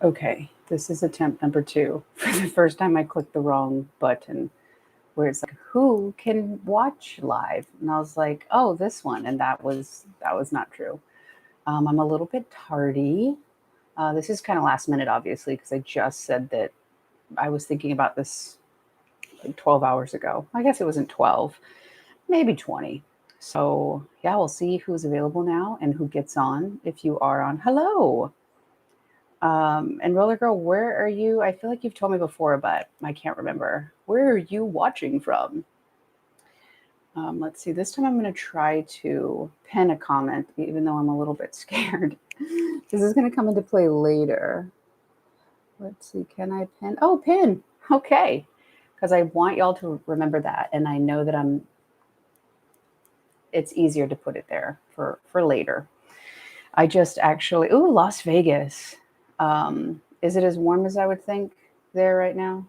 Okay, this is attempt number two. For the first time, I clicked the wrong button where it's like, who can watch live? And I was like, oh, this one. And that was not true. I'm a little bit tardy. This is kind of last minute, obviously, because I just said that I was thinking about this like 12 hours ago. I guess it wasn't 12, maybe 20. So, yeah, we'll see who's available now and who gets on if you are on. Hello. And Roller Girl, where are you? I feel like you've told me before, but I can't remember. Where are you watching from? Let's see. This time I'm going to try to pin a comment, even though I'm a little bit scared. This is going to come into play later. Let's see. Can I pin? Oh, pin. Okay. Because I want y'all to remember that. And I know that it's easier to put it there for later. I just actually, ooh, Las Vegas. Is it as warm as I would think there right now?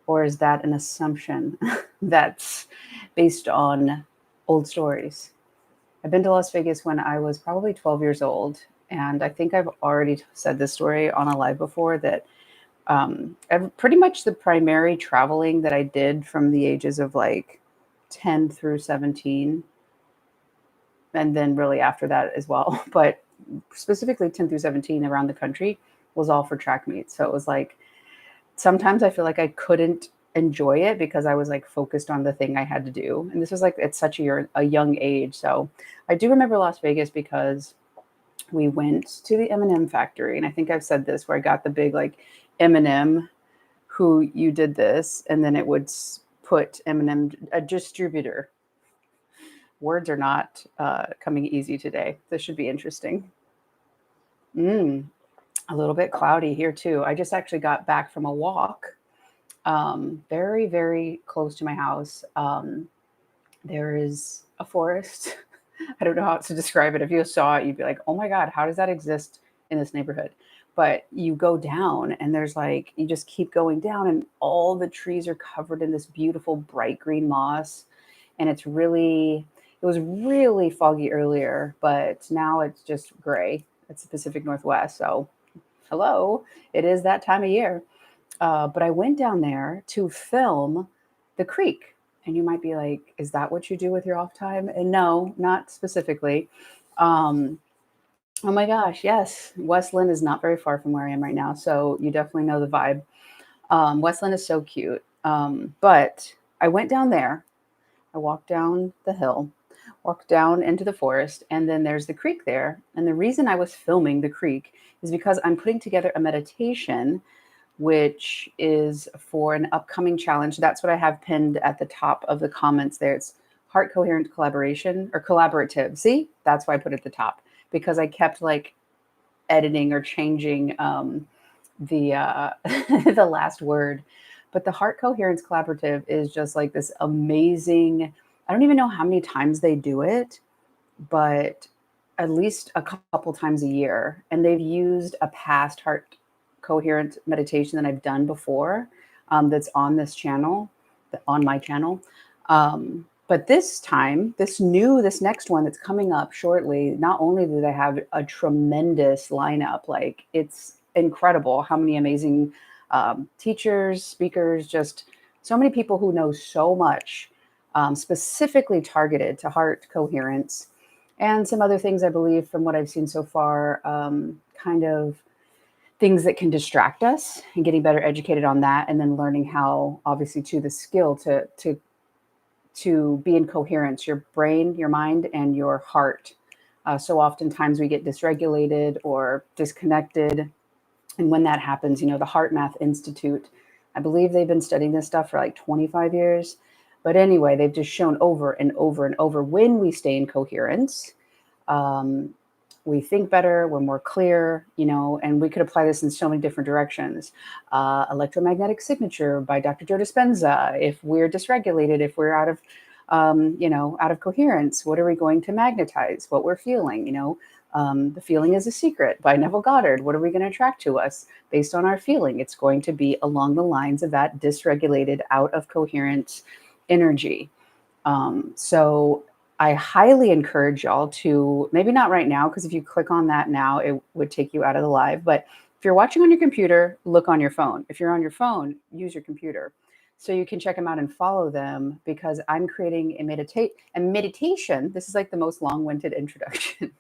Or is that an assumption that's based on old stories? I've been to Las Vegas when I was probably 12 years old. And I think I've already said this story on a live before that pretty much the primary traveling that I did from the ages of like 10 through 17, and then really after that as well, but specifically 10 through 17 around the country was all for track meets. So it was like, sometimes I feel like I couldn't enjoy it because I was like focused on the thing I had to do. And this was like at such a young age. So I do remember Las Vegas because we went to the M&M factory. And I think I've said this where I got the big like M&M who you did this. And then it would put M&M, a distributor. Words are not coming easy today. This should be interesting. Mm, a little bit cloudy here too. I just actually got back from a walk very, very close to my house. There is a forest. I don't know how to describe it. If you saw it, you'd be like, oh my God, how does that exist in this neighborhood? But you go down and there's like, you just keep going down and all the trees are covered in this beautiful bright green moss. And it was really foggy earlier, but now it's just gray. It's the Pacific Northwest. So, hello, it is that time of year. But I went down there to film the creek. And you might be like, is that what you do with your off time? And no, not specifically. Um, oh my gosh, yes. Westland is not very far from where I am right now. So you definitely know the vibe. Westland is so cute. But I went down there. I walked down the hill, walked down into the forest, and then there's the creek there. And the reason I was filming the creek is because I'm putting together a meditation which is for an upcoming challenge. That's what I have pinned at the top of the comments there. It's heart coherent collaboration or collaborative. See, that's why I put it at the top because I kept like editing or changing the the last word. But the heart coherence collaborative is just like this amazing. I don't even know how many times they do it, but at least a couple times a year. And they've used a past heart coherent meditation that I've done before that's on this channel, on my channel. But this time, this next one that's coming up shortly, not only do they have a tremendous lineup, like it's incredible how many amazing teachers, speakers, just so many people who know so much, specifically targeted to heart coherence and some other things I believe from what I've seen so far, kind of things that can distract us and getting better educated on that, and then learning how, obviously, to the skill to be in coherence, your brain, your mind, and your heart. So oftentimes we get dysregulated or disconnected, and when that happens, the Heart Math Institute, I believe they've been studying this stuff for like 25 years. But anyway, they've just shown over and over and over when we stay in coherence, we think better, we're more clear, and we could apply this in so many different directions. Electromagnetic signature by Dr. Joe Dispenza. If we're dysregulated, if we're out of coherence, what are we going to magnetize? What we're feeling, The Feeling is a Secret by Neville Goddard. What are we going to attract to us based on our feeling? It's going to be along the lines of that dysregulated, out of coherence energy. So I highly encourage y'all to, maybe not right now, because if you click on that now, it would take you out of the live, but If you're watching on your computer, look on your phone. If you're on your phone, use your computer. So you can check them out and follow them, because I'm creating a meditation. This is like the most long-winded introduction,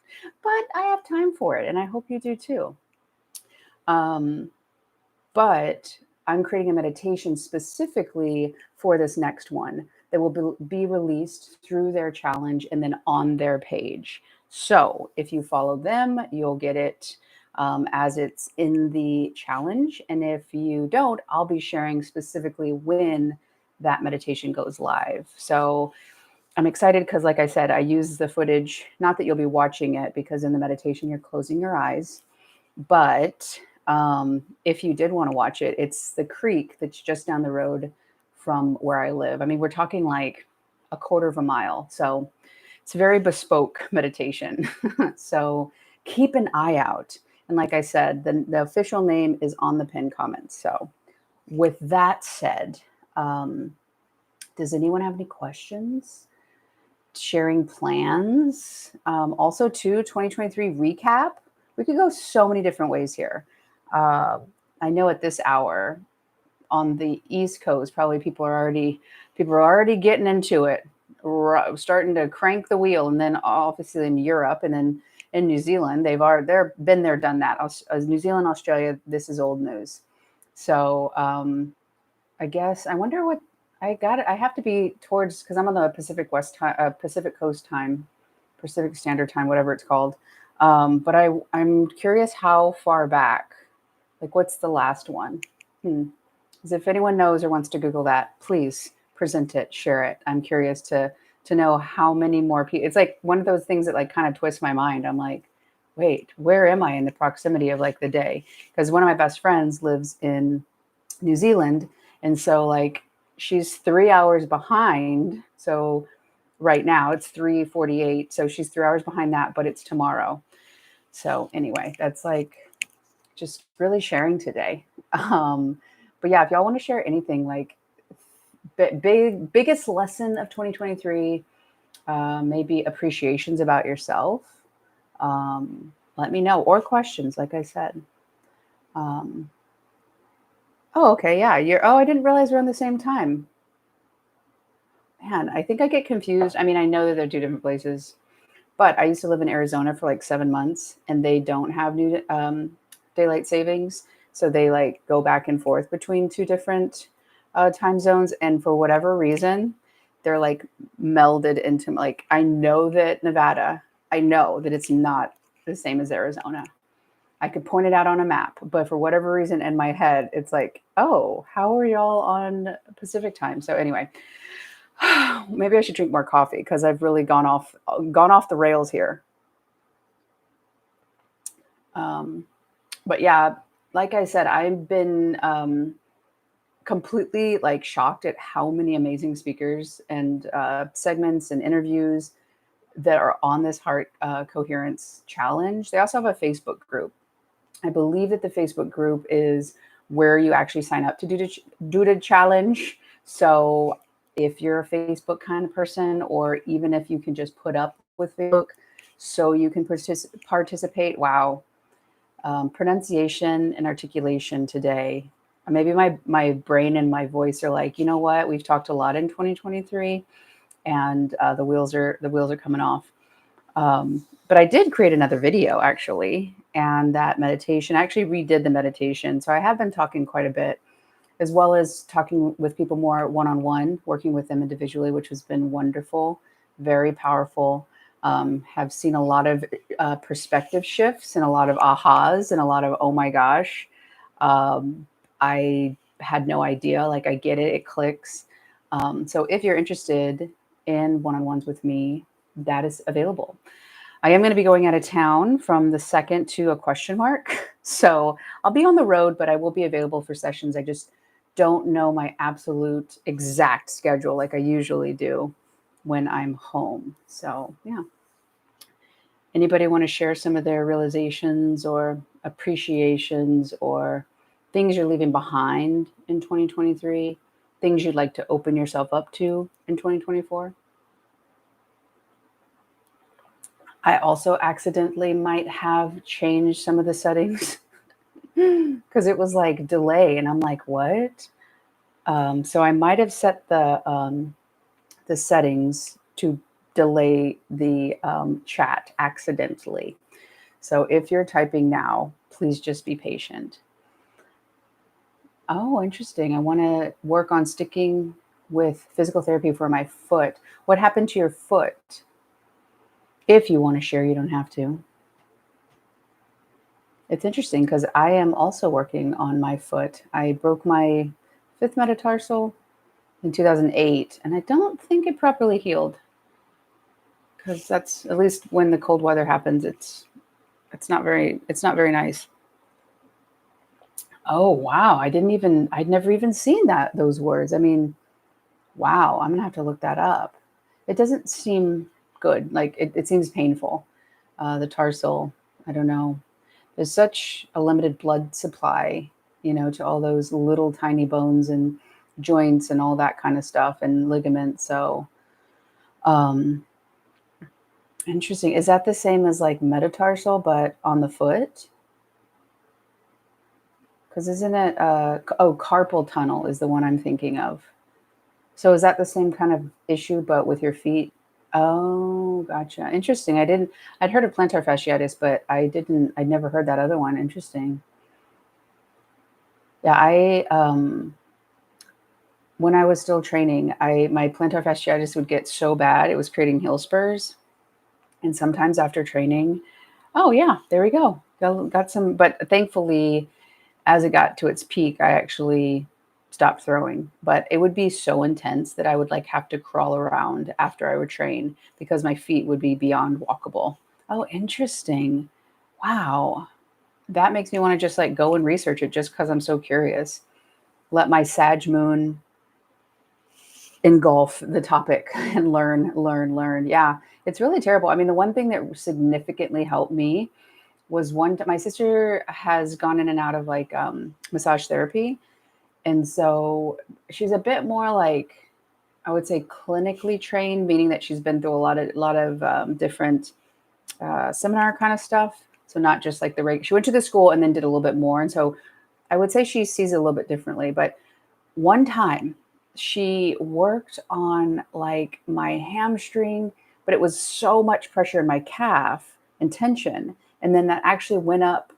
but I have time for it, and I hope you do too. Um, but I'm creating a meditation specifically for this next one that will be released through their challenge and then on their page. So if you follow them, you'll get it as it's in the challenge. And if you don't, I'll be sharing specifically when that meditation goes live. So I'm excited because, like I said, I use the footage, not that you'll be watching it, because in the meditation, you're closing your eyes. But if you did want to watch it, it's the creek that's just down the road from where I live. I mean, we're talking like a quarter of a mile. So it's a very bespoke meditation. So keep an eye out. And like I said, the official name is on the pinned comments. So with that said, does anyone have any questions? Sharing plans? Also, too, 2023 recap. We could go so many different ways here. I know at this hour on the East Coast, probably people are already getting into it, starting to crank the wheel. And then obviously in Europe and then in New Zealand, they're been there, done that. New Zealand, Australia, this is old news. So I guess I wonder what I got. I have to be towards, because I'm on the Pacific Coast time, Pacific Standard Time, whatever it's called. But I'm curious how far back. Like, what's the last one? As if anyone knows or wants to Google that, please present it, share it. I'm curious to know how many more people. It's like one of those things that like kind of twists my mind. I'm like, wait, where am I in the proximity of like the day? Because one of my best friends lives in New Zealand, and so like she's 3 hours behind. So right now it's 3:48. So she's 3 hours behind that, but it's tomorrow. So anyway, that's like just really sharing today. But yeah, if y'all want to share anything, like biggest lesson of 2023, maybe appreciations about yourself, let me know, or questions, like I said. Oh, okay, yeah, I didn't realize we're on the same time. Man, I think I get confused. I mean, I know that they're two different places, but I used to live in Arizona for like 7 months, and they don't have new daylight savings. So they like go back and forth between two different time zones. And for whatever reason, they're like melded into, like, I know that Nevada, I know that it's not the same as Arizona. I could point it out on a map, but for whatever reason in my head, it's like, oh, how are y'all on Pacific time? So anyway, maybe I should drink more coffee, because I've really gone off the rails here. But yeah, like I said, I've been completely like shocked at how many amazing speakers and segments and interviews that are on this Heart Coherence Challenge. They also have a Facebook group. I believe that the Facebook group is where you actually sign up to do the challenge. So if you're a Facebook kind of person, or even if you can just put up with Facebook so you can participate, wow. Pronunciation and articulation today. Maybe my brain and my voice are like, you know what? We've talked a lot in 2023, and the wheels are coming off. But I did create another video actually, and that meditation, I actually redid the meditation. So I have been talking quite a bit, as well as talking with people more one-on-one, working with them individually, which has been wonderful, very powerful. Have seen a lot of perspective shifts and a lot of ahas and a lot of, oh my gosh, I had no idea. Like, I get it. It clicks. So if you're interested in one-on-ones with me, that is available. I am going to be going out of town from the 2nd to a question mark. So I'll be on the road, but I will be available for sessions. I just don't know my absolute exact schedule like I usually do when I'm home. So yeah. Anybody want to share some of their realizations or appreciations or things you're leaving behind in 2023? Things you'd like to open yourself up to in 2024? I also accidentally might have changed some of the settings. because it was like delay, and I'm like, what? So I might have set the settings to delay the chat accidentally. So if you're typing now, please just be patient. Oh, interesting. I want to work on sticking with physical therapy for my foot. What happened to your foot? If you want to share, you don't have to. It's interesting because I am also working on my foot. I broke my fifth metatarsal in 2008, and I don't think it properly healed because that's at least when the cold weather happens. It's not very nice. Oh wow, I'd never even seen those words. I mean, wow, I'm gonna have to look that up. It doesn't seem good. Like it seems painful. The tarsal, I don't know. There's such a limited blood supply, to all those little tiny bones and joints and all that kind of stuff and ligaments. So, um, interesting. Is that the same as like metatarsal, but on the foot? Because isn't it? Carpal tunnel is the one I'm thinking of. So is that the same kind of issue, but with your feet? Oh, gotcha. Interesting. I'd heard of plantar fasciitis, but I'd never heard that other one. Interesting. Yeah, when I was still training, my plantar fasciitis would get so bad, it was creating heel spurs. And sometimes after training, oh yeah, there we go. Got some, but thankfully, as it got to its peak, I actually stopped throwing. But it would be so intense that I would like have to crawl around after I would train because my feet would be beyond walkable. Oh, interesting. Wow. That makes me want to just like go and research it just because I'm so curious. Let my Sag moon engulf the topic and learn. Yeah, it's really terrible. I mean, the one thing that significantly helped me was my sister has gone in and out of like massage therapy. And so she's a bit more like, I would say clinically trained, meaning that she's been through a lot of different seminar kind of stuff. So not just like she went to the school and then did a little bit more. And so I would say she sees it a little bit differently. But one time she worked on like my hamstring, but it was so much pressure in my calf and tension. And then that actually went up.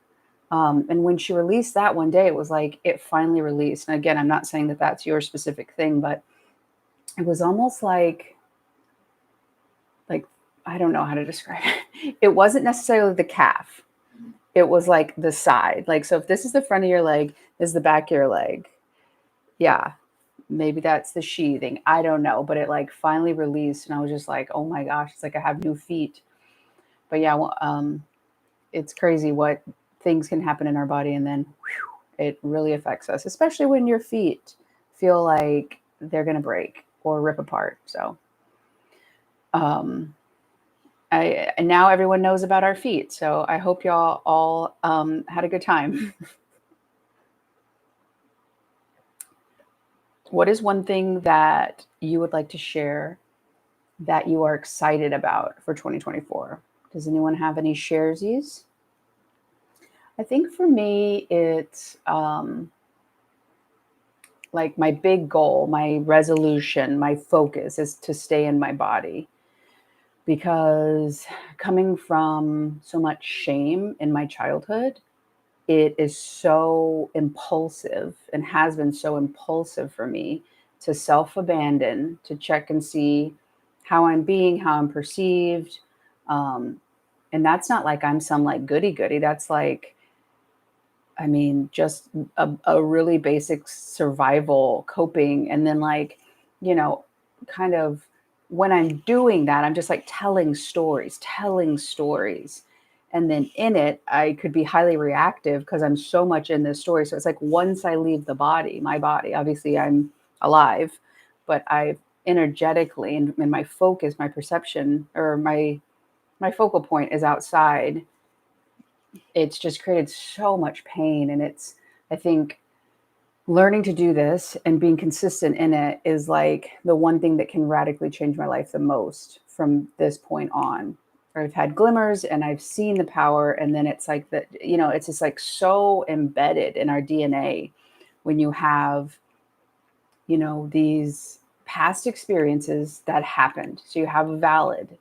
And when she released that one day, it was like it finally released. And again, I'm not saying that that's your specific thing, but it was almost like I don't know how to describe it. It wasn't necessarily the calf. It was like the side. Like, so if this is the front of your leg, this is the back of your leg. Yeah, maybe that's the sheathing. I don't know, but it like finally released, and I was just like, oh my gosh, it's like I have new feet. But yeah, well, it's crazy what things can happen in our body, and then whew, it really affects us, especially when your feet feel like they're gonna break or rip apart. So, um, and now everyone knows about our feet. So I hope y'all all had a good time. What is one thing that you would like to share that you are excited about for 2024? Does anyone have any sharesies? I think for me, it's like my big goal, my resolution, my focus is to stay in my body. Because coming from so much shame in my childhood, it is so impulsive and has been so impulsive for me to self abandon, to check and see how I'm being, how I'm perceived. Um, and that's not like I'm some like goody goody. That's like, I mean, just a really basic survival coping. And then, like, you know, kind of when I'm doing that, I'm just like telling stories. And then in it, I could be highly reactive because I'm so much in this story. So it's like once I leave my body, obviously I'm alive, but I energetically and my focus, my perception, or my focal point is outside. It's just created so much pain. And I think learning to do this and being consistent in it is like the one thing that can radically change my life the most from this point on. I've had glimmers and I've seen the power. And then it's like that, it's just like so embedded in our DNA when you have, these past experiences that happened. So you have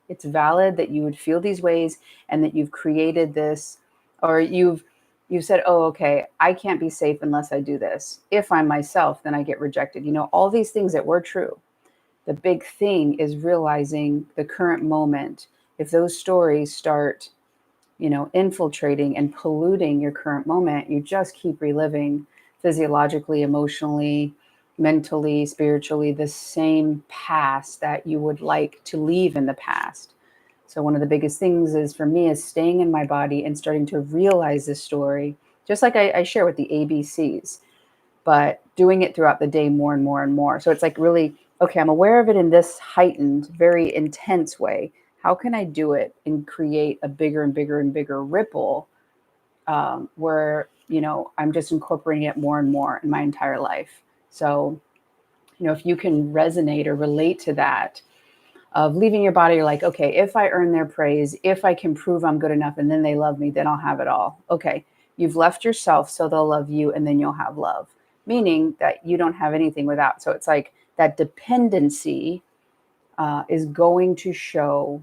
it's valid that you would feel these ways and that you've created this, or you've said, oh, okay, I can't be safe unless I do this. If I'm myself, then I get rejected. All these things that were true. The big thing is realizing the current moment. If those stories start, infiltrating and polluting your current moment, you just keep reliving physiologically, emotionally, mentally, spiritually, the same past that you would like to leave in the past. So one of the biggest things is for me is staying in my body and starting to realize this story, just like I share with the ABCs, but doing it throughout the day more and more and more. So it's like really, okay, I'm aware of it in this heightened, very intense way. How can I do it and create a bigger and bigger and bigger ripple where, I'm just incorporating it more and more in my entire life. So, if you can resonate or relate to that, of leaving your body, you're like, okay, if I earn their praise, if I can prove I'm good enough and then they love me, then I'll have it all. Okay, you've left yourself so they'll love you and then you'll have love, meaning that you don't have anything without. So it's like that dependency is going to show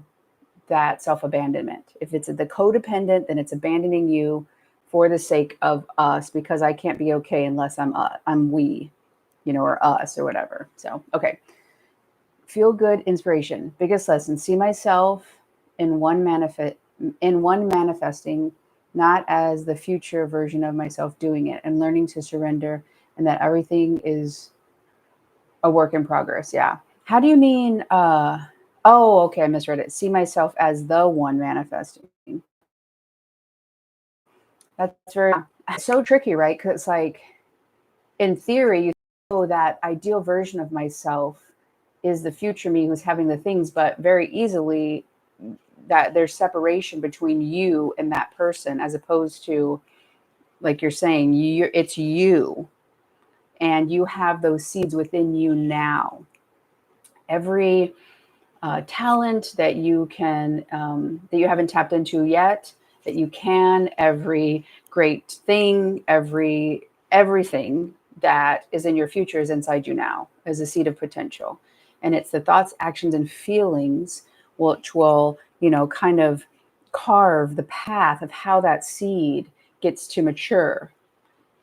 that self-abandonment. If it's the codependent, then it's abandoning you for the sake of us, because I can't be okay unless I'm we, or us or whatever. So, okay. Feel good inspiration. Biggest lesson. See myself in one manifesting, not as the future version of myself doing it, and learning to surrender, and that everything is a work in progress. Yeah. How do you mean oh, okay, I misread it. See myself as the one manifesting. That's very so tricky, right? Because like in theory, you know that ideal version of myself is the future me who's having the things, but very easily that there's separation between you and that person, as opposed to, like you're saying, it's you, and you have those seeds within you now. Every talent that you can that you haven't tapped into yet, that you can, every great thing, everything that is in your future is inside you now as a seed of potential. And it's the thoughts, actions, and feelings which will, kind of carve the path of how that seed gets to mature.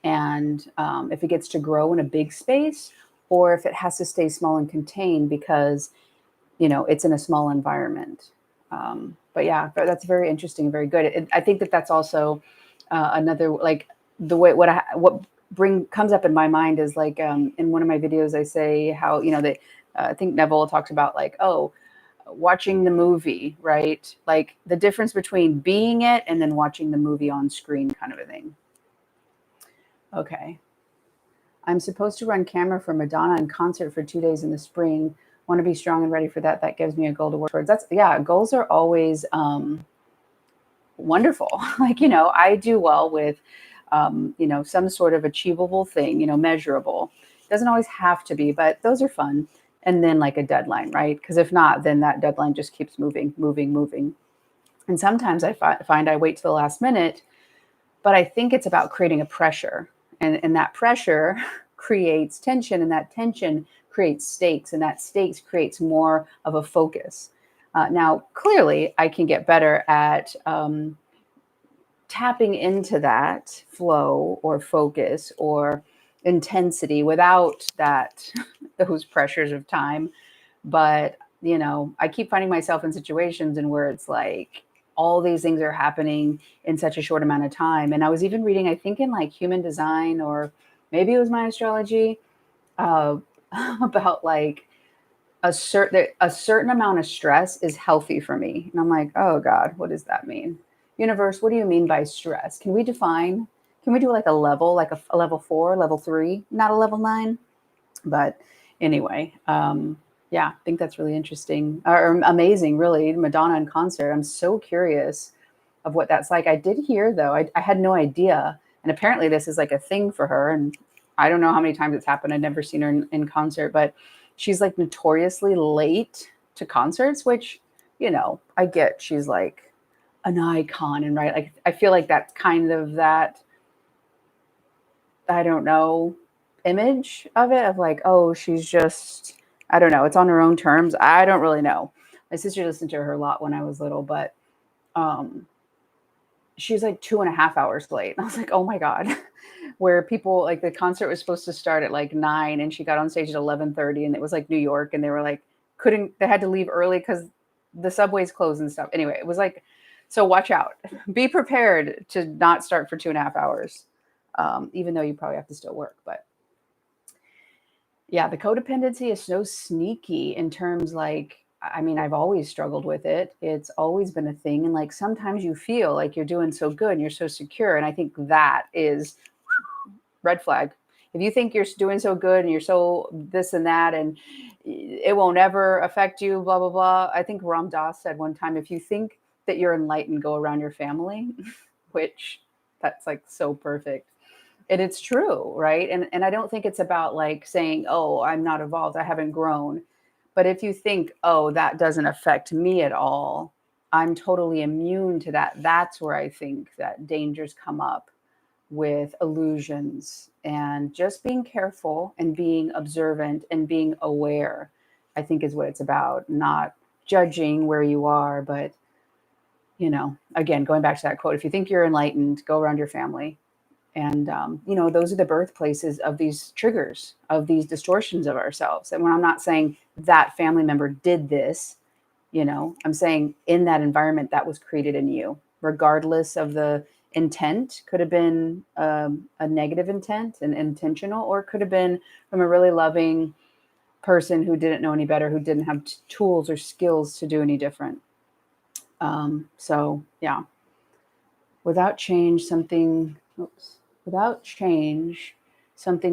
And if it gets to grow in a big space, or if it has to stay small and contained because it's in a small environment. But yeah, that's very interesting, very good. I think that that's also another, like the way what comes up in my mind is like in one of my videos I say how that I think Neville talks about like, oh, watching the movie, right? Like the difference between being it and then watching the movie on screen, kind of a thing. Okay. I'm supposed to run camera for Madonna in concert for 2 days in the spring. Want to be strong and ready for that. That gives me a goal to work towards. Goals are always wonderful. Like, I do well with, some sort of achievable thing, measurable. Doesn't always have to be, but those are fun. And then like a deadline, right? Because if not, then that deadline just keeps moving, moving, moving. And sometimes I find I wait to the last minute, but I think it's about creating a pressure. And that pressure creates tension, and that tension creates stakes, and that stakes creates more of a focus. Now, clearly, I can get better at tapping into that flow or focus or intensity without those pressures of time. But, I keep finding myself in situations and where it's like all these things are happening in such a short amount of time. And I was even reading, I think in like Human Design, or maybe it was My Astrology, uh, about like a certain amount of stress is healthy for me. And I'm like, oh God, what does that mean? Universe, what do you mean by stress? Can we do like a level, like a level 4, level 3, not a level 9? But anyway, yeah, I think that's really interesting or amazing, really. Madonna in concert. I'm so curious of what that's like. I did hear, though, I had no idea. And apparently this is like a thing for her. And I don't know how many times it's happened. I've never seen her in concert, but she's like notoriously late to concerts, which I get she's like an icon, and right, like I feel like that's kind of that, I don't know, image of it, of like, oh, she's just, I don't know, it's on her own terms. I don't really know. My sister listened to her a lot when I was little, but um, she's like 2.5 hours late. I was like, oh my God. Where people, like, the concert was supposed to start at like 9 and she got on stage at 11:30, and it was like New York, and they were like, they had to leave early because the subways closed and stuff. Anyway, it was like, so watch out. Be prepared to not start for 2.5 hours. Even though you probably have to still work. But yeah, the codependency is so sneaky in terms, like, I mean, I've always struggled with it. It's always been a thing. And like sometimes you feel like you're doing so good and you're so secure. And I think that is red flag. If you think you're doing so good and you're so this and that, and it won't ever affect you, blah, blah, blah. I think Ram Dass said one time, if you think that you're enlightened, go around your family, which that's like so perfect. And it's true, right? And I don't think it's about like saying, oh, I'm not evolved, I haven't grown. But if you think, oh, that doesn't affect me at all, I'm totally immune to that, that's where I think that dangers come up with illusions. And just being careful and being observant and being aware, I think, is what it's about. Not judging where you are, but, again, going back to that quote, if you think you're enlightened, go around your family. And, those are the birthplaces of these triggers, of these distortions of ourselves. And when I'm not saying that family member did this, I'm saying in that environment that was created in you, regardless of the intent. Could have been a negative intent and intentional, or it could have been from a really loving person who didn't know any better, who didn't have tools or skills to do any different. So yeah, without change, something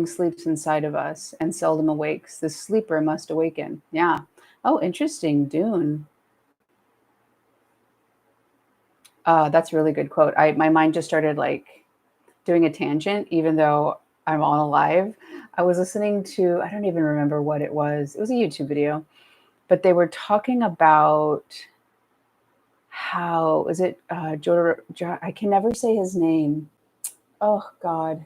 sleeps inside of us and seldom awakes. The sleeper must awaken. Yeah. Oh, interesting. Dune. That's a really good quote. My mind just started like doing a tangent, even though I'm on a live. I was listening to, I don't even remember what it was. It was a YouTube video, but they were talking about how, is it I can never say his name. Oh God.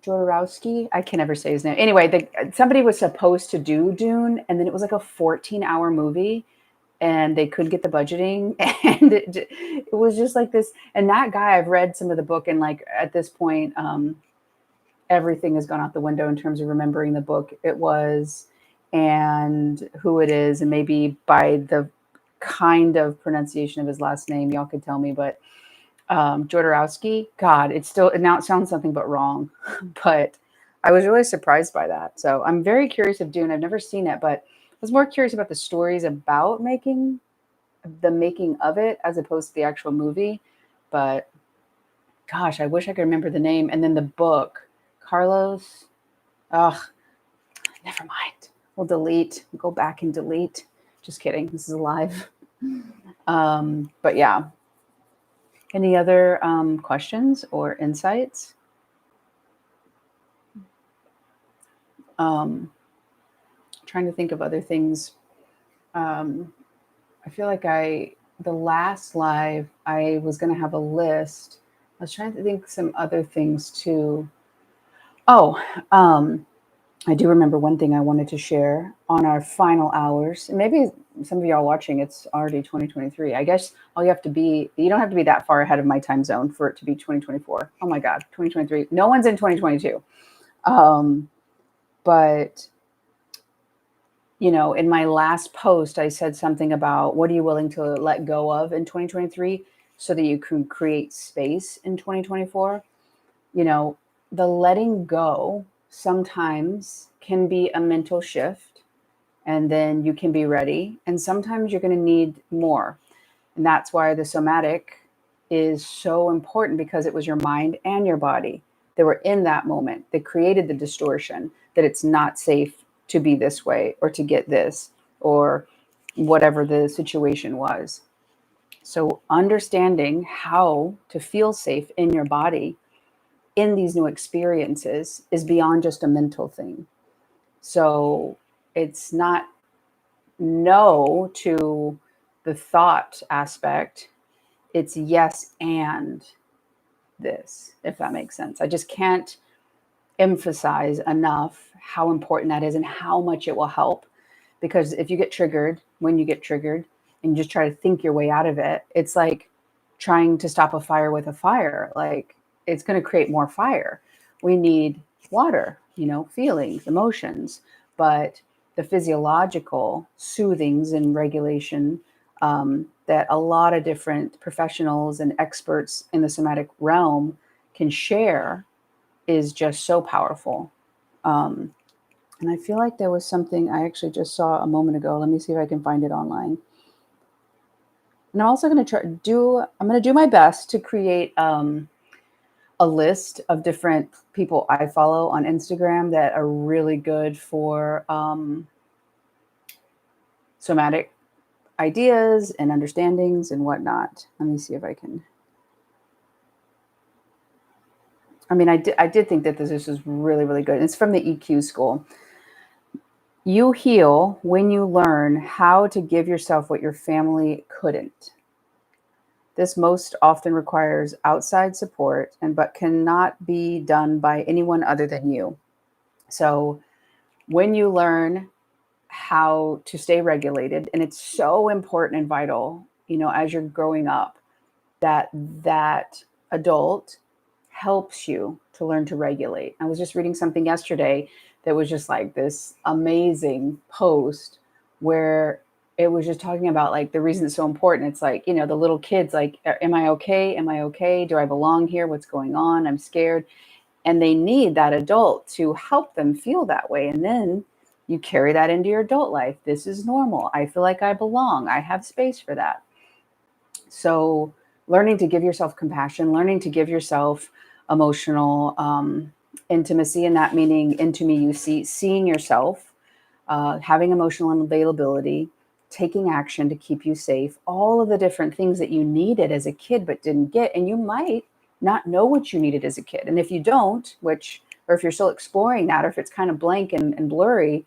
Jodorowsky. I can never say his name. Anyway, somebody was supposed to do Dune, and then it was like a 14-hour movie, and they couldn't get the budgeting, and it was just like this. And that guy, I've read some of the book, and like at this point, everything has gone out the window in terms of remembering the book it was and who it is, and maybe by the kind of pronunciation of his last name, y'all could tell me, but Jodorowsky, God, it now it sounds something but wrong. But I was really surprised by that. So I'm very curious of Dune. I've never seen it, but I was more curious about the stories about the making of it as opposed to the actual movie. But gosh, I wish I could remember the name. And then the book, Carlos. Ugh, never mind. We'll go back and delete. Just kidding. This is live. But yeah. Any other questions or insights? Trying to think of other things. I feel like the last live, I was going to have a list. I was trying to think some other things too. Oh, I do remember one thing I wanted to share on our final hours. And maybe some of y'all watching, it's already 2023. I guess you don't have to be that far ahead of my time zone for it to be 2024. Oh my God, 2023. No one's in 2022. But, in my last post, I said something about what are you willing to let go of in 2023 so that you can create space in 2024. The letting go sometimes can be a mental shift, and then you can be ready. And sometimes you're going to need more. And that's why the somatic is so important, because it was your mind and your body that were in that moment that created the distortion, that it's not safe to be this way or to get this or whatever the situation was. So understanding how to feel safe in your body in these new experiences is beyond just a mental thing. So it's not no to the thought aspect, it's yes and this, if that makes sense. I just can't emphasize enough how important that is and how much it will help. Because if you get triggered, when you get triggered and you just try to think your way out of it, it's like trying to stop a fire with a fire. Like, it's going to create more fire. We need water, feelings, emotions, but the physiological soothings and regulation that a lot of different professionals and experts in the somatic realm can share is just so powerful. And I feel like there was something I actually just saw a moment ago. Let me see if I can find it online. And I'm also going to do my best to create a list of different people I follow on Instagram that are really good for somatic ideas and understandings and whatnot. Let me see if I can. I mean, I did think that this was really, really good. It's from the EQ school. You heal when you learn how to give yourself what your family couldn't. This most often requires outside support but cannot be done by anyone other than you. So when you learn how to stay regulated, and it's so important and vital, as you're growing up, that adult helps you to learn to regulate. I was just reading something yesterday that was just like this amazing post where it was just talking about like the reason it's so important. It's like, the little kids, like, am I okay? Am I okay? Do I belong here? What's going on? I'm scared. And they need that adult to help them feel that way. And then you carry that into your adult life. This is normal. I feel like I belong. I have space for that. So learning to give yourself compassion, learning to give yourself emotional intimacy, and that meaning into me, you seeing yourself, having emotional availability, taking action to keep you safe, all of the different things that you needed as a kid but didn't get. And you might not know what you needed as a kid. And if you don't, or if you're still exploring that, or if it's kind of blank and blurry,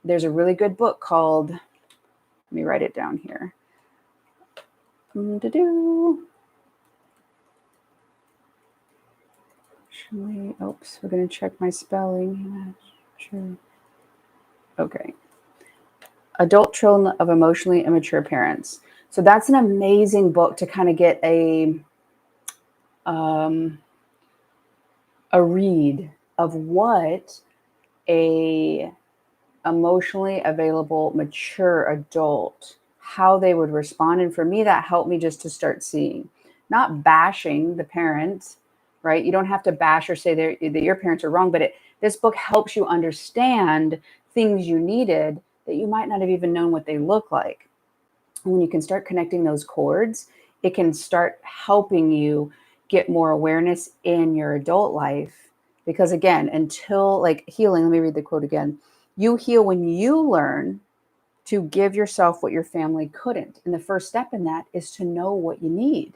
there's a really good book called, let me write it down here. Oops, we're going to check my spelling. Sure. Okay. Adult Children of Emotionally Immature Parents. So that's an amazing book to kind of get a read of what a emotionally available, mature adult, how they would respond. And for me, that helped me just to start seeing, not bashing the parents, right? You don't have to bash or say that your parents are wrong, but this book helps you understand things you needed that you might not have even known what they look like. And when you can start connecting those chords, it can start helping you get more awareness in your adult life. Because again, until like healing, let me read the quote again. You heal when you learn to give yourself what your family couldn't. And the first step in that is to know what you need.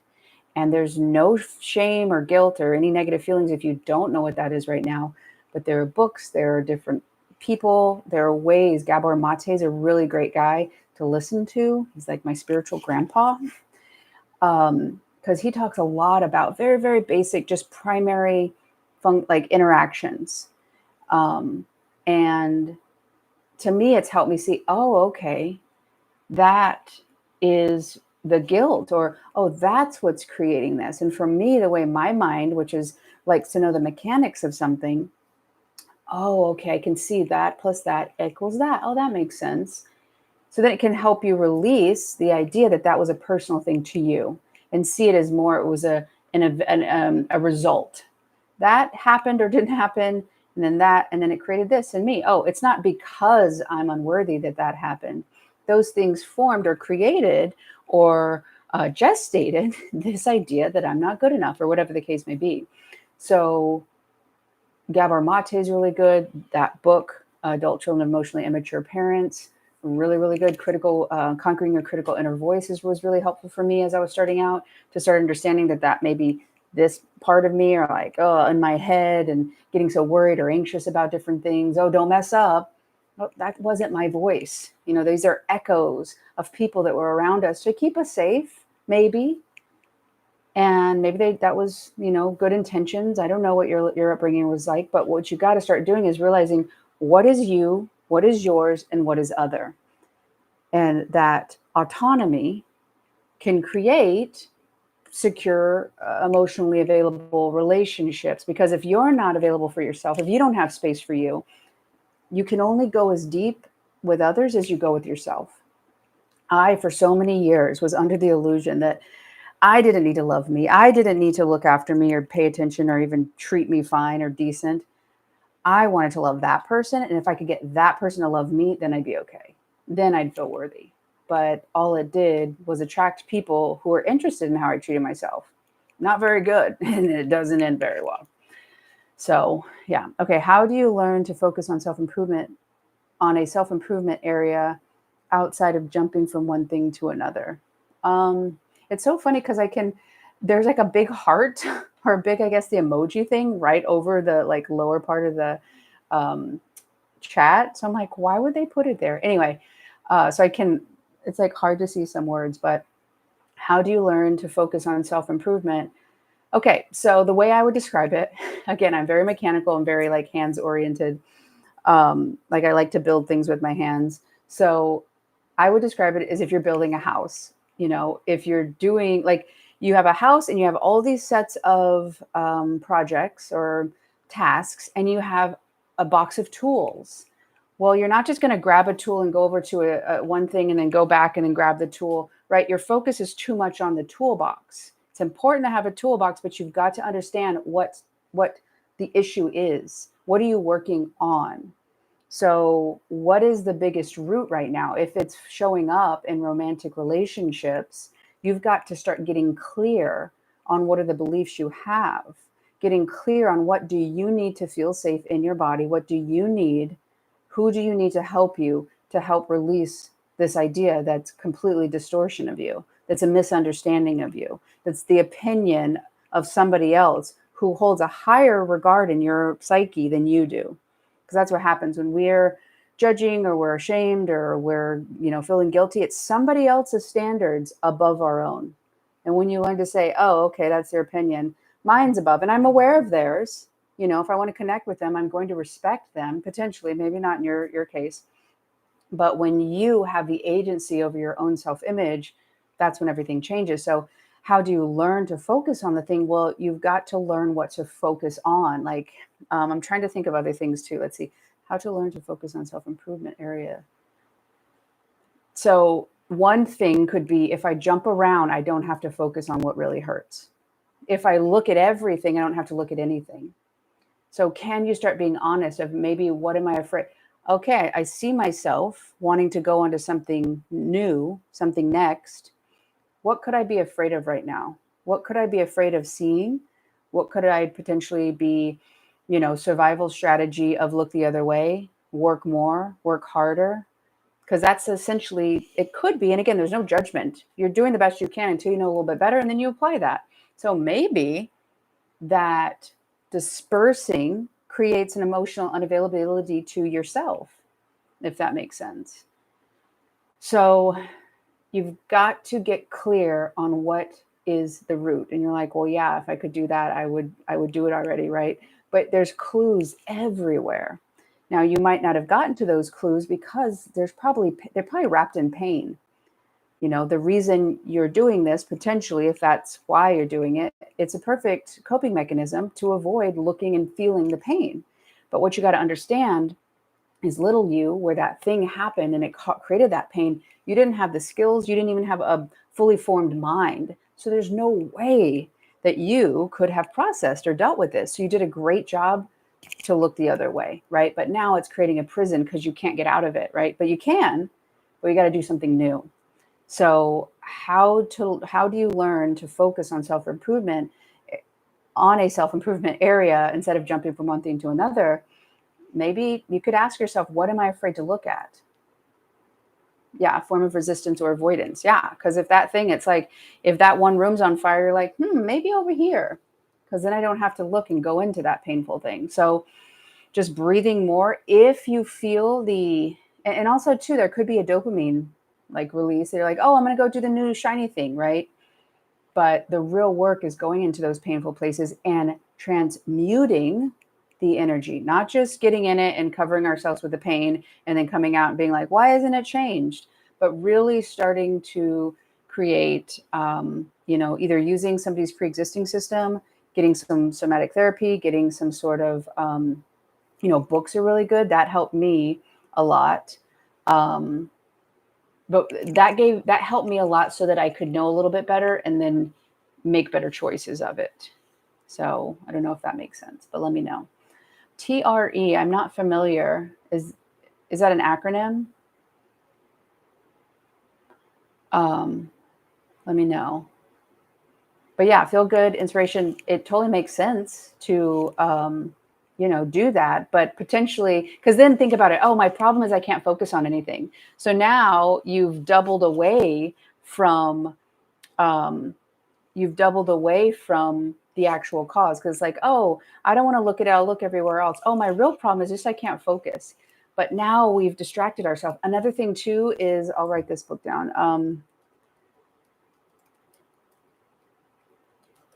And there's no shame or guilt or any negative feelings if you don't know what that is right now. But there are books, there are different people, there are ways. Gabor Mate is a really great guy to listen to. He's like my spiritual grandpa. Because he talks a lot about very, very basic, just primary like interactions. And to me, it's helped me see, oh, okay, that is the guilt, or, oh, that's what's creating this. And for me, the way my mind, which is likes to know the mechanics of something, oh, okay, I can see that plus that equals that. Oh, that makes sense. So then it can help you release the idea that that was a personal thing to you and see it as more, it was a result. That happened or didn't happen, and then it created this in me. Oh, it's not because I'm unworthy that happened. Those things formed or created or gestated this idea that I'm not good enough, or whatever the case may be. So Gabor Mate is really good. That book, Adult Children of Emotionally Immature Parents, really, really good. Conquering Your Critical Inner Voices was really helpful for me as I was starting out, to start understanding that maybe this part of me, or like, oh, in my head and getting so worried or anxious about different things. Oh, don't mess up. oh, that wasn't my voice. These are echoes of people that were around us to keep us safe, maybe. And maybe that was, good intentions. I don't know what your upbringing was like, but what you got to start doing is realizing what is you, what is yours, and what is other. And that autonomy can create secure, emotionally available relationships. Because if you're not available for yourself, if you don't have space for you, you can only go as deep with others as you go with yourself. I, for so many years, was under the illusion that I didn't need to love me. I didn't need to look after me or pay attention or even treat me fine or decent. I wanted to love that person. And if I could get that person to love me, then I'd be okay. Then I'd feel worthy. But all it did was attract people who were interested in how I treated myself. Not very good. And it doesn't end very well. So, yeah. Okay. How do you learn to focus on self-improvement, on a self-improvement area outside of jumping from one thing to another? It's so funny because there's like a big heart or big, I guess, the emoji thing right over the like lower part of the chat. So I'm like, why would they put it there? Anyway, it's like hard to see some words, but how do you learn to focus on self-improvement? Okay, so the way I would describe it, again, I'm very mechanical and very like hands oriented. Like I like to build things with my hands. So I would describe it as if you're building a house. If you're doing like you have a house and you have all these sets of projects or tasks, and you have a box of tools. Well, you're not just going to grab a tool and go over to a one thing and then go back and then grab the tool, right? Your focus is too much on the toolbox. It's important to have a toolbox, but you've got to understand what the issue is. What are you working on? So what is the biggest root right now? If it's showing up in romantic relationships, you've got to start getting clear on what are the beliefs you have, getting clear on what do you need to feel safe in your body? What do you need? Who do you need to help you to help release this idea that's completely distortion of you, that's a misunderstanding of you, that's the opinion of somebody else who holds a higher regard in your psyche than you do? Because that's what happens when we're judging or we're ashamed or we're, feeling guilty. It's somebody else's standards above our own. And when you learn to say, oh, okay, that's their opinion, mine's above, and I'm aware of theirs. If I want to connect with them, I'm going to respect them, potentially, maybe not in your case. But when you have the agency over your own self-image, that's when everything changes. So how do you learn to focus on the thing? Well, you've got to learn what to focus on. Like, I'm trying to think of other things too. Let's see, how to learn to focus on self-improvement area. So one thing could be, if I jump around, I don't have to focus on what really hurts. If I look at everything, I don't have to look at anything. So can you start being honest of maybe, what am I afraid? Okay, I see myself wanting to go onto something new, something next. What could I be afraid of right now? What could I be afraid of seeing? What could I potentially be, survival strategy of look the other way, work more, work harder? Because that's essentially, it could be. And again, there's no judgment. You're doing the best you can until you know a little bit better, and then you apply that. So maybe that dispersing creates an emotional unavailability to yourself, if that makes sense. So you've got to get clear on what is the root. And you're like, well, yeah, if I could do that, I would do it already, right? But there's clues everywhere. Now, you might not have gotten to those clues because they're probably wrapped in pain. The reason you're doing this, potentially, if that's why you're doing it, it's a perfect coping mechanism to avoid looking and feeling the pain. But what you got to understand is, little you, where that thing happened and it created that pain, you didn't have the skills, you didn't even have a fully formed mind. So there's no way that you could have processed or dealt with this. So you did a great job to look the other way, right? But now it's creating a prison because you can't get out of it, right? But you can, but you got to do something new. So how do you learn to focus on self-improvement, on a self-improvement area, instead of jumping from one thing to another? Maybe you could ask yourself, what am I afraid to look at? Yeah, a form of resistance or avoidance. Yeah, because if that thing, it's like, if that one room's on fire, you're like, maybe over here, because then I don't have to look and go into that painful thing. So just breathing more. If you feel and also too, there could be a dopamine like release. They're like, oh, I'm going to go do the new shiny thing, right? But the real work is going into those painful places and transmuting the energy, not just getting in it and covering ourselves with the pain and then coming out and being like, why isn't it changed? But really starting to create, either using somebody's pre-existing system, getting some somatic therapy, getting some sort of, books are really good. That helped me a lot. But that helped me a lot so that I could know a little bit better and then make better choices of it. So I don't know if that makes sense, but let me know. TRE, I'm not familiar. Is that an acronym? Let me know. But yeah, feel good, inspiration. It totally makes sense to, do that, but potentially, because then think about it. Oh, my problem is I can't focus on anything. So now you've doubled away from, the actual cause. Because like, oh, I don't want to look at it. I'll look everywhere else. Oh, my real problem is just I can't focus. But now we've distracted ourselves. Another thing too is, I'll write this book down.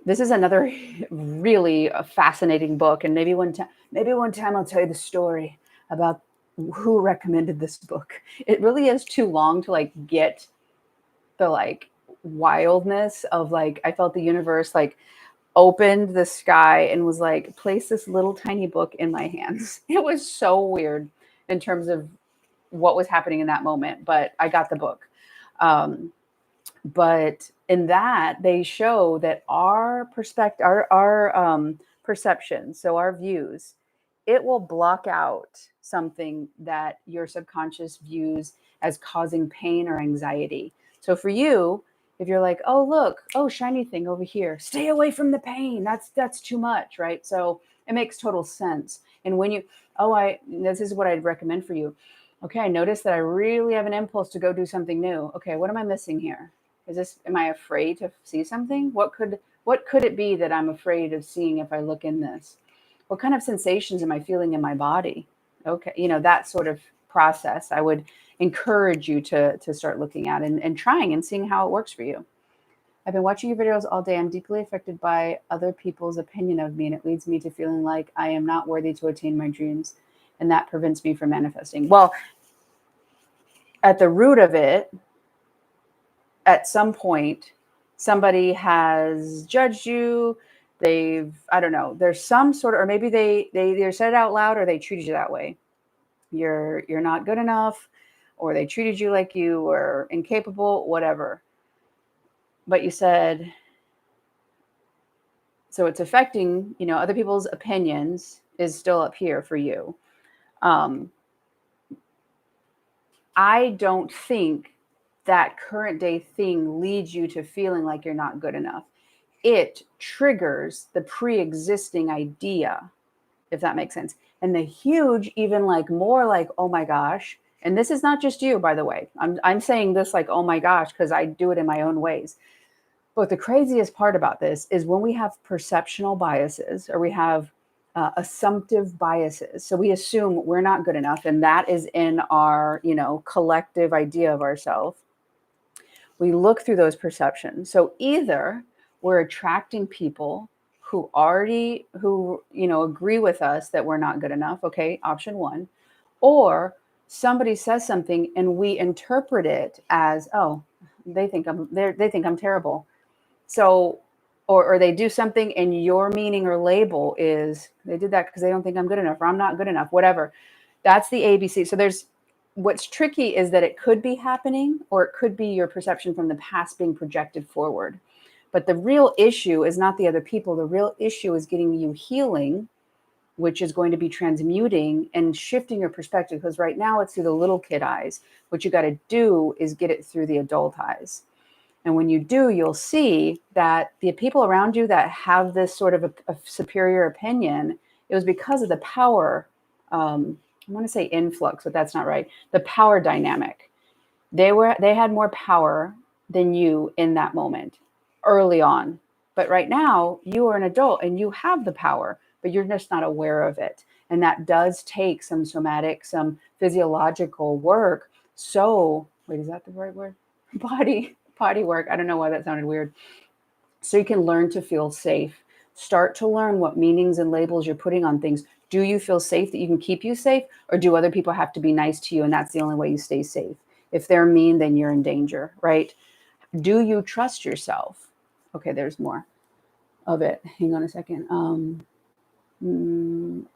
This is another really fascinating book, and maybe one time I'll tell you the story about who recommended this book. It really is too long to like get the like wildness of like, I felt the universe like opened the sky and was like, place this little tiny book in my hands. It was so weird in terms of what was happening in that moment, but I got the book. But in that, they show that our perspective, our perception, so our views, it will block out something that your subconscious views as causing pain or anxiety. So for you, if you're like, oh look, oh shiny thing over here, stay away from the pain. That's too much, right? So it makes total sense. And when this is what I'd recommend for you. Okay, I noticed that I really have an impulse to go do something new. Okay, what am I missing here? Am I afraid to see something? What could it be that I'm afraid of seeing if I look in this? What kind of sensations am I feeling in my body? Okay, that sort of process. I would encourage you to start looking at and trying and seeing how it works for you. I've been watching your videos all day. I'm deeply affected by other people's opinion of me, and it leads me to feeling like I am not worthy to attain my dreams, and that prevents me from manifesting. Well, at the root of it, at some point, somebody has judged you. I don't know, there's some sort of, or maybe they either said it out loud or they treated you that way. You're not good enough, or they treated you like you were incapable, whatever. But you said, so it's affecting, other people's opinions is still up here for you. I don't think that current day thing leads you to feeling like you're not good enough. It triggers the pre-existing idea, if that makes sense. And the huge, even like more like, oh my gosh. And this is not just you, by the way. I'm saying this like, oh my gosh, because I do it in my own ways. But the craziest part about this is when we have perceptional biases, or we have assumptive biases. So we assume we're not good enough, and that is in our, collective idea of ourselves. We look through those perceptions. So either we're attracting people who agree with us that we're not good enough. Okay, option one. Or somebody says something and we interpret it as, oh, they think I'm terrible. So, or they do something and your meaning or label is they did that because they don't think I'm good enough, or I'm not good enough, whatever. That's the ABC. So what's tricky is that it could be happening, or it could be your perception from the past being projected forward. But the real issue is not the other people. The real issue is getting you healing, which is going to be transmuting and shifting your perspective. Because right now it's through the little kid eyes. What you got to do is get it through the adult eyes. And when you do, you'll see that the people around you that have this sort of a superior opinion, it was because of the power. I want to say influx, but that's not right. The power dynamic. They had more power than you in that moment early on. But right now, you are an adult and you have the power. but you're just not aware of it. And that does take some somatic, some physiological work. So, wait, is that the right word? Body work. I don't know why that sounded weird. So you can learn to feel safe. Start to learn what meanings and labels you're putting on things. Do you feel safe that you can keep you safe? Or do other people have to be nice to you and that's the only way you stay safe? If they're mean, then you're in danger, right? Do you trust yourself? Okay, there's more of it. Hang on a second.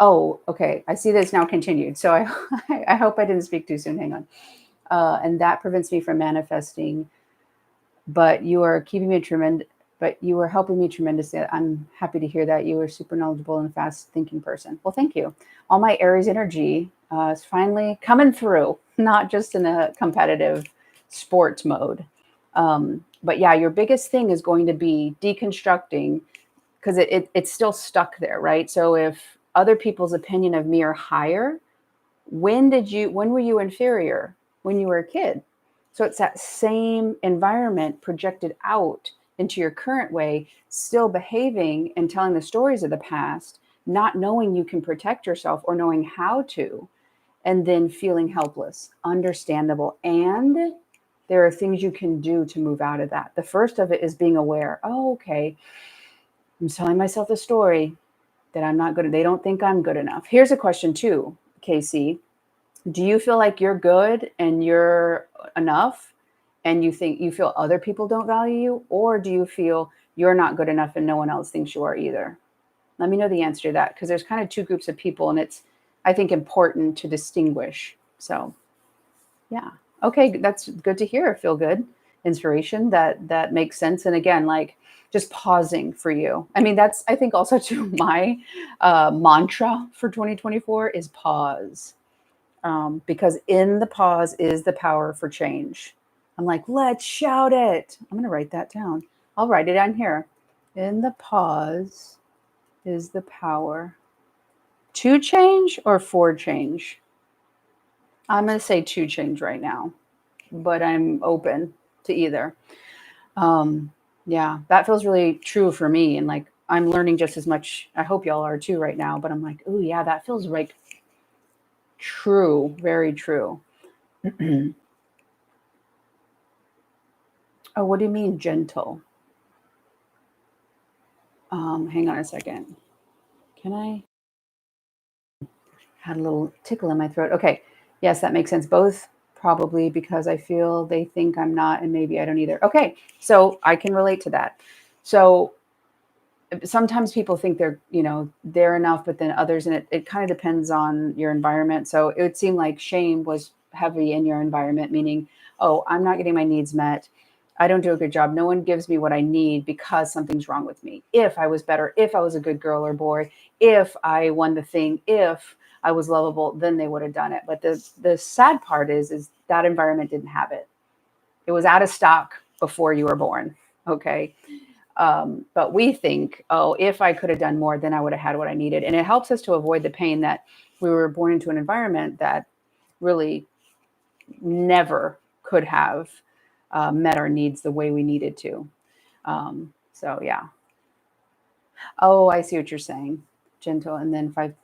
Oh, okay. I see this now continued. So I hope I didn't speak too soon. Hang on. And that prevents me from manifesting. But you are keeping me tremendous. But you are helping me tremendously. I'm happy to hear that. You are super knowledgeable and fast thinking person. Well, thank you. All my Aries energy is finally coming through, not just in a competitive sports mode. But yeah, your biggest thing is going to be deconstructing because it's still stuck there, right? So if other people's opinion of me are higher, when were you inferior? When you were a kid. So it's that same environment projected out into your current way, still behaving and telling the stories of the past, not knowing you can protect yourself or knowing how to, and then feeling helpless. Understandable. And there are things you can do to move out of that. The first of it is being aware. Oh, okay. I'm telling myself a story that I'm not good. They don't think I'm good enough. Here's a question too, Casey. Do you feel like you're good and you're enough and you feel other people don't value you? Or do you feel you're not good enough and no one else thinks you are either? Let me know the answer to that because there's kind of two groups of people and it's, I think, important to distinguish. So yeah. Okay, that's good to hear. Feel good. Inspiration that makes sense. And again, like just pausing for you. I mean, that's I think also to my mantra for 2024 is pause. Because in the pause is the power for change. I'm like, let's shout it. I'm going to write that down. I'll write it down here. In the pause is the power to change or for change. I'm going to say to change right now, but I'm open to either. Yeah, that feels really true for me. And like, I'm learning just as much. I hope y'all are too right now, but I'm like, oh yeah, that feels like true, very true. Oh, what do you mean gentle? Hang on a second. Can I? Had a little tickle in my throat. Okay. Yes, that makes sense. Both probably because I feel they think I'm not and maybe I don't either. Okay. So I can relate to that. So sometimes people think they're enough, but then others, and it kind of depends on your environment. So it would seem like shame was heavy in your environment, meaning, oh, I'm not getting my needs met. I don't do a good job. No one gives me what I need because something's wrong with me. If I was better, if I was a good girl or boy, if I won the thing, if I was lovable, then they would have done it. But the sad part is that environment didn't have it. It was out of stock before you were born. Okay. But we think, oh, if I could have done more, then I would have had what I needed. And it helps us to avoid the pain that we were born into an environment that really never could have met our needs the way we needed to. So, yeah. Oh, I see what you're saying. Gentle and then five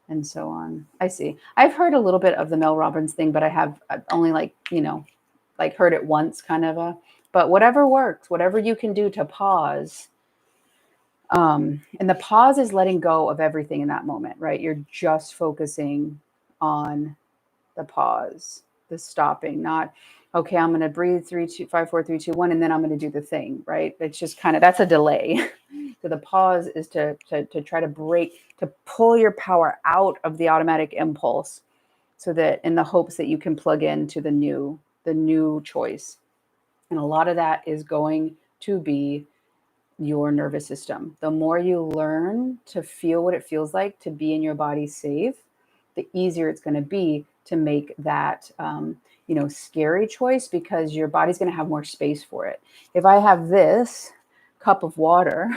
and so on. I see. I've heard a little bit of the Mel Robbins thing, but I've only like heard it once kind of but whatever works, whatever you can do to pause. And the pause is letting go of everything in that moment, right? You're just focusing on the pause, the stopping, not, okay, I'm going to breathe 3, 2, 5, 4, 3, 2, 1, and then I'm going to do the thing, right? It's just kind of, that's a delay. So the pause is to try to to pull your power out of the automatic impulse so that in the hopes that you can plug into the new choice. And a lot of that is going to be your nervous system. The more you learn to feel what it feels like to be in your body safe, the easier it's going to be to make that scary choice because your body's going to have more space for it. If I have this cup of water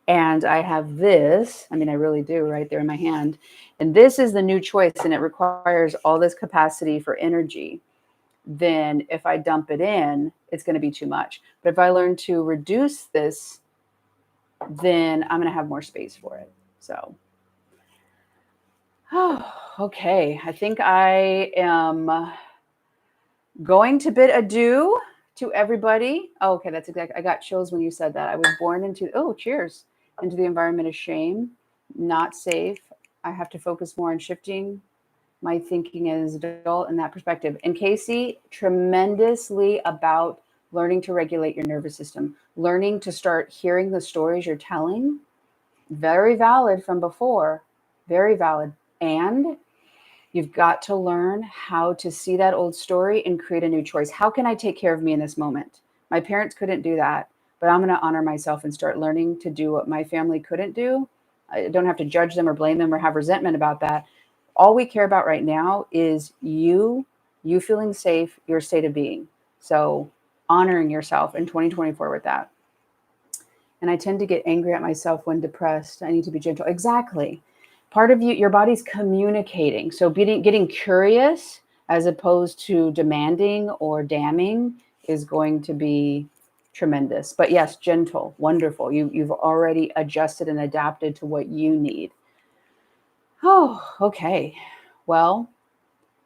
and I have this, I mean, I really do right there in my hand, and this is the new choice and it requires all this capacity for energy, then if I dump it in, it's going to be too much. But if I learn to reduce this, then I'm going to have more space for it. So, okay. I think I am going to bid adieu to everybody. Oh, okay, that's exactly. I got chills when you said that. I was born into, oh, cheers, into the environment of shame, not safe. I have to focus more on shifting my thinking as an adult in that perspective. And Casey, tremendously about learning to regulate your nervous system, learning to start hearing the stories you're telling. Very valid from before, very valid. And you've got to learn how to see that old story and create a new choice. How can I take care of me in this moment? My parents couldn't do that, but I'm going to honor myself and start learning to do what my family couldn't do. I don't have to judge them or blame them or have resentment about that. All we care about right now is you feeling safe, your state of being. So honoring yourself in 2024 with that. And I tend to get angry at myself when depressed. I need to be gentle. Exactly. Part of you, your body's communicating. So getting curious as opposed to demanding or damning is going to be tremendous. But yes, gentle, wonderful. You've already adjusted and adapted to what you need. Oh, okay. Well,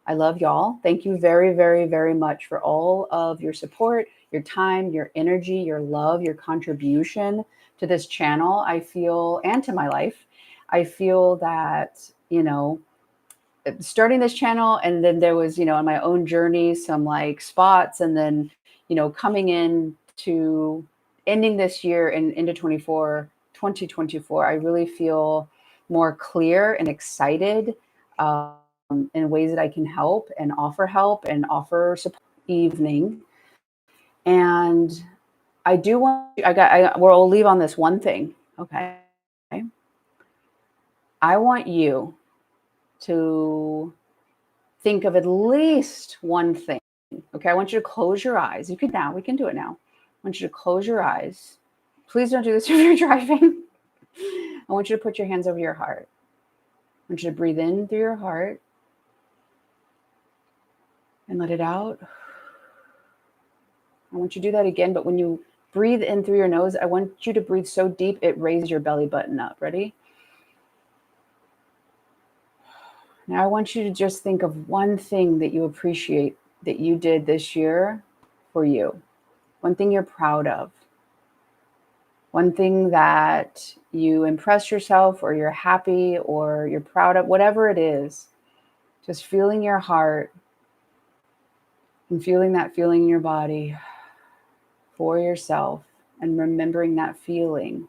I love y'all. Thank you very, very, very much for all of your support, your time, your energy, your love, your contribution to this channel. I feel, and to my life, I feel that, starting this channel, and then there was, on my own journey, some like spots, and then, coming in to ending this year and into 2024, I really feel more clear and excited in ways that I can help and offer support evening. And I do want, we'll leave on this one thing. Okay. I want you to think of at least one thing. Okay. I want you to close your eyes. We can do it now. I want you to close your eyes. Please don't do this if you're driving. I want you to put your hands over your heart. I want you to breathe in through your heart and let it out. I want you to do that again, but when you breathe in through your nose, I want you to breathe so deep it raises your belly button up. Ready? Now I want you to just think of one thing that you appreciate that you did this year for you. One thing you're proud of. One thing that you impressed yourself or you're happy or you're proud of, whatever it is. Just feeling your heart and feeling that feeling in your body for yourself and remembering that feeling,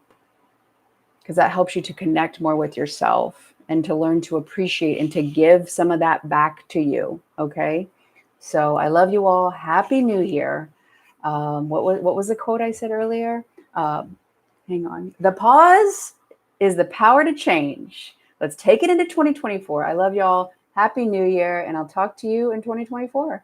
because that helps you to connect more with yourself and to learn to appreciate and to give some of that back to you. Okay. So I love you all. Happy New Year. What was the quote I said earlier? Hang on. The pause is the power to change. Let's take it into 2024. I love y'all. Happy New Year. And I'll talk to you in 2024.